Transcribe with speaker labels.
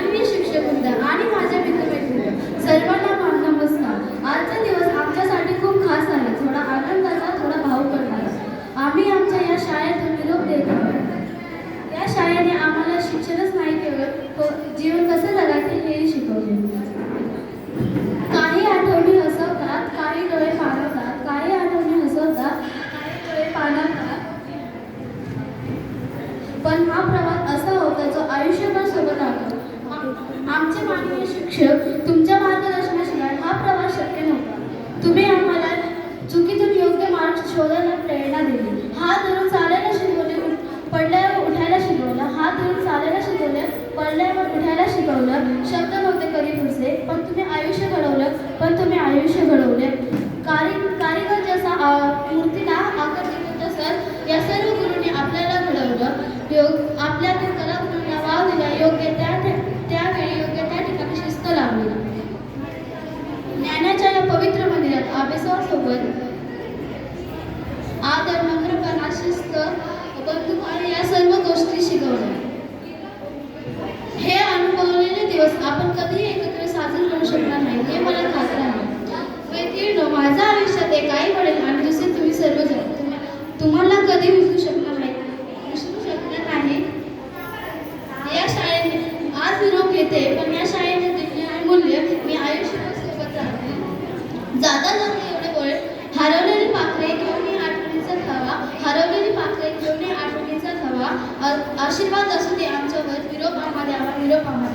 Speaker 1: माननीय शिक्षक वृंद आणि माझ्या मित्रमैत्रिणी सर्वांना नमस्कार. आजचा दिवस आमच्यासाठी खूप खास आहे, थोडा आनंदाचा, थोडा भाव करणारा. आम्ही आमच्या या शाळेतून निरोप देत आहोत. या शाळेने आम्हाला शिक्षणच नाही केवळ जीवन कसं जगायचे हेही शिकवले. काही आठवणी हसवतात, काही डोळे पाणवतात, काही आठवणी हसवतात, काही डोळे पाणवतात. पण हा प्रवास असा होता जो आयुष्यभर सोबत राहतो. आमचे माननीय शिक्षक, तुमच्या मार्गदर्शनाशिवाय हा प्रवास शक्य नव्हता. तुम्ही आम्हाला चुकीतून योग्य मार्ग शोधायला प्रेरणा दिली. हात धरून चालायला शिकवले, पडल्यावर उठायला शिकवलं. हात धरून चालायला शिकवले, पडल्यावर उठायला शिकवलं. शब्द नव्हते कधी पुढचे, पण तुम्ही आयुष्य घडवले. कारीगर जसा मूर्तीला आकार देतो तसंच या सर्व गुरूंनी आपल्याला घडवलं. आपल्यातील कलागुरूंना वाव दिला. योग्य त्यावेळी योग्य त्या ठिकाणी शिस्त लावली. ज्ञानाच्या या पवित्र मंदिरात अभ्यासासोबत आदर, नम्रपणा, शिस्त, बंधुपणा या सर्व गोष्टी शिकवल्या. हे अनुभवलेले दिवस आपण कधीही एकत्र साजरे करू शकणार नाही, हे मला खात्री आहे. व्यक्तींनो, माझ्या आयुष्यात एक आई वडील आणि दुसरे तुम्ही सर्वजण तुम्हाला कधी विसरू शकणार नाही. या शाळेने आज निरोप घेते, पण या शाळेने दिलेले मूल्य मी आयुष्यभर सोबत राहते. जाता जाता एवढे बोल, हरवलेली पाखरे घेऊन ये आठवणीचा थवा, हरवलेली पाखरे घेऊन ये आठवणीचा थवा. आशीर्वाद असू दे आमच्यावर, निरोप आम्हा द्यावा, निरोप आम्हा